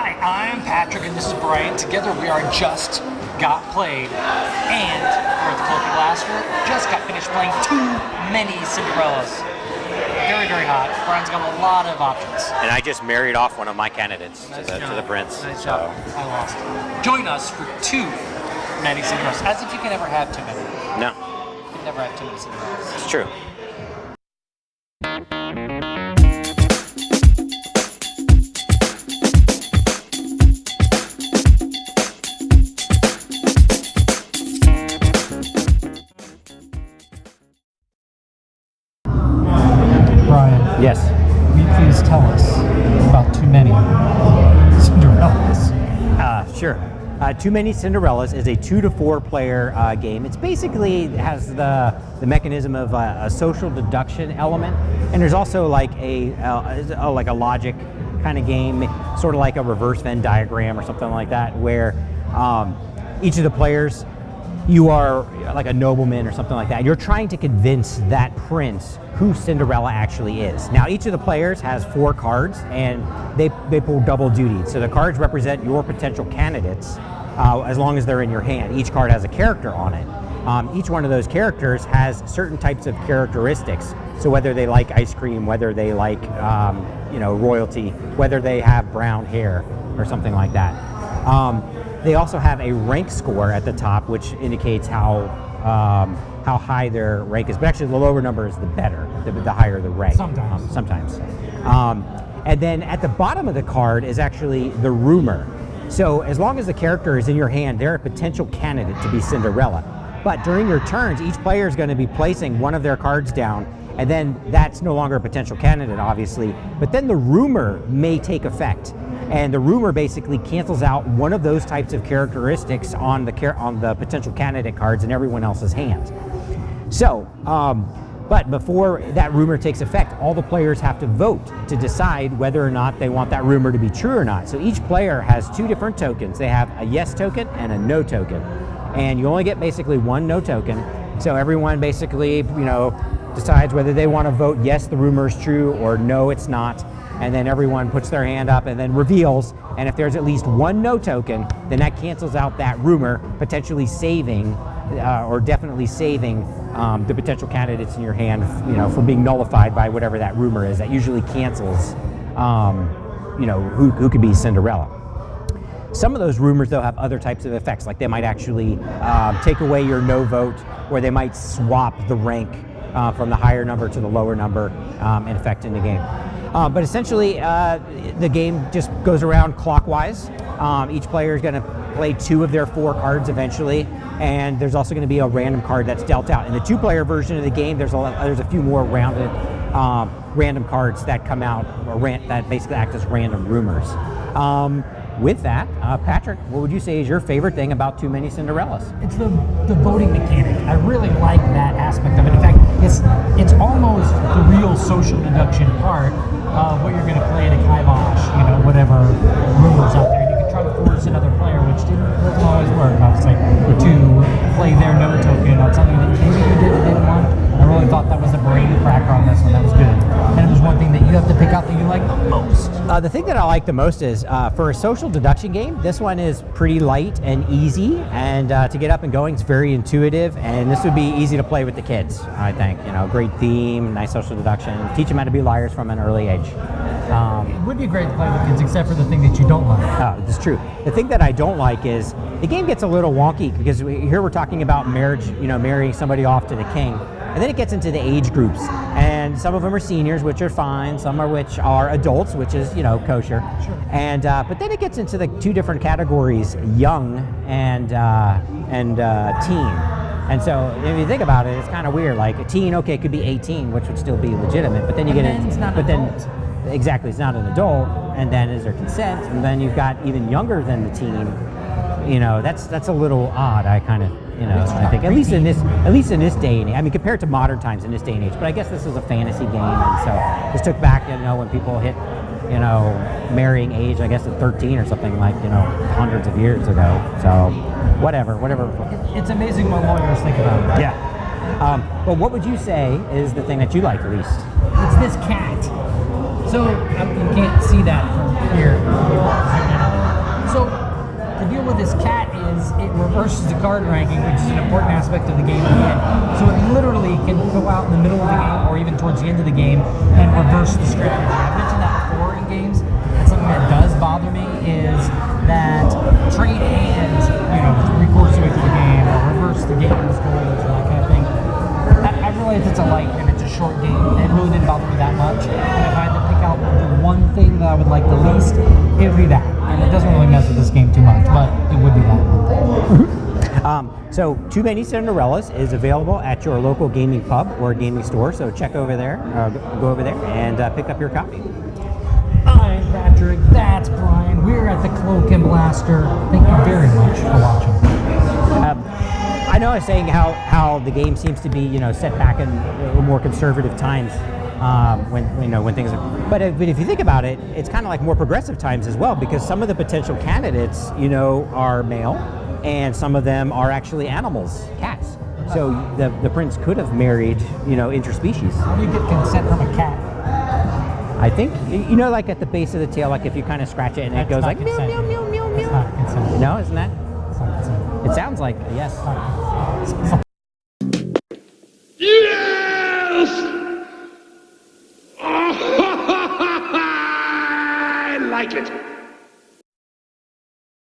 Hi, I'm Patrick and this is Brian. Together we are Just Got Played, and we're at the Cloaky Blaster. Just got finished playing Too Many Cinderellas. Very, very hot. Brian's got a lot of options. And I just married off one of my candidates to the prince. Nice job. I lost. Join us for Too Many Cinderellas. As if you can ever have too many. No. You can never have too many Cinderellas. It's true. Brian. Yes. Will you please tell us about Too Many Cinderellas? Sure. Too Many Cinderellas is a 2 to 4 player game. It's basically has the mechanism of a social deduction element, and there's also like a logic kind of game, sort of like a reverse Venn diagram or something like that, where each of the players, you are like a nobleman or something like that. You're trying to convince that prince who Cinderella actually is. Now, each of the players has 4 cards, and they pull double duty. So the cards represent your potential candidates as long as they're in your hand. Each card has a character on it. Each one of those characters has certain types of characteristics. So whether they like ice cream, whether they like royalty, whether they have brown hair or something like that. They also have a rank score at the top, which indicates how high their rank is. But actually, the lower number is the better, the higher the rank. Sometimes. And then at the bottom of the card is actually the rumor. So as long as the character is in your hand, they're a potential candidate to be Cinderella. But during your turns, each player is going to be placing one of their cards down, and then that's no longer a potential candidate, obviously. But then the rumor may take effect. And the rumor basically cancels out one of those types of characteristics on the potential candidate cards in everyone else's hand. So, but before that rumor takes effect, all the players have to vote to decide whether or not they want that rumor to be true or not. So each player has 2 different tokens. They have a yes token and a no token. And you only get basically 1 no token. So everyone basically, decides whether they want to vote yes, the rumor is true, or no, it's not. And then everyone puts their hand up and then reveals, and if there's at least 1 no token, then that cancels out that rumor, potentially saving, or definitely saving the potential candidates in your hand, from being nullified by whatever that rumor is. That usually cancels, who could be Cinderella. Some of those rumors, though, have other types of effects, like they might actually take away your no vote, or they might swap the rank from the higher number to the lower number in effect in the game. But essentially, the game just goes around clockwise. Each player is going to play 2 of their 4 cards eventually, and there's also going to be a random card that's dealt out. In the 2-player version of the game, there's a few more rounded random cards that come out, or that basically act as random rumors. With that, Patrick, what would you say is your favorite thing about Too Many Cinderellas? It's the voting mechanic. I really like that aspect of it. In fact, it's almost the real social deduction part of what you're going to play at a kibosh, whatever rumors out there. And you can try to force another player, which doesn't always work, obviously, to play their no token on something that maybe you didn't want. I really thought that was the brain cracker on this one. That was good. And it was one thing that you have to pick out that you like the most. The thing that I like the most is, for a social deduction game, this one is pretty light and easy, and to get up and going, it's very intuitive, and this would be easy to play with the kids, I think. Great theme, nice social deduction, teach them how to be liars from an early age. It would be great to play with kids, except for the thing that you don't like. Oh, that's true. The thing that I don't like is the game gets a little wonky, because here we're talking about marriage, marrying somebody off to the king. And then it gets into the age groups, and some of them are seniors, which are fine. Some are which are adults, which is kosher. Sure. And but then it gets into the 2 different categories: young and teen. And so if you think about it, it's kind of weird. Like a teen, okay, it could be 18, which would still be legitimate. But then you get into exactly, it's not an adult. And then is there consent? And then you've got even younger than the teen. That's a little odd. I kind of. I think at least in this day and age. I mean, compared to modern times in this day and age. But I guess this is a fantasy game, and so this took back, when people hit, marrying age, I guess at 13 or something, like hundreds of years ago. So, whatever. It's amazing what lawyers think about it. Yeah. But what would you say is the thing that you like least? It's this cat. So you can't see that from here. this cat is it reverses the card ranking, which is an important aspect of the game again. So it literally can go out in the middle of the game or even towards the end of the game and reverse the strategy. I've mentioned that before in games. And something that does bother me is that trade hands, you know, 3/4 of the way through the game or reverse the game's goals or that kind of thing. I realize it's a light and it's a short game, and it really didn't bother me that much. But if I had to pick out the one thing that I would like the least, it would be that. And it doesn't really mess with this game too much, but it would be that one thing. So Too Many Cinderellas is available at your local gaming pub or gaming store, so check over there, go over there and pick up your copy. I'm Patrick, that's Brian. We're at the Cloak and Blaster. Thank you very much for watching. I know I was saying how the game seems to be, you know, set back in more conservative times when things are. But if you think about it, it's kind of like more progressive times as well, because some of the potential candidates, you know, are male, and some of them are actually animals, cats. So the prince could have married, you know, interspecies. How do you get consent from a cat? I think, you know, like at the base of the tail, like if you kind of scratch it and it goes like meow, consent. meow, meow, meow, That's meow. not consent. No, isn't that? That's not consent. It sounds like, yes. It's not consent.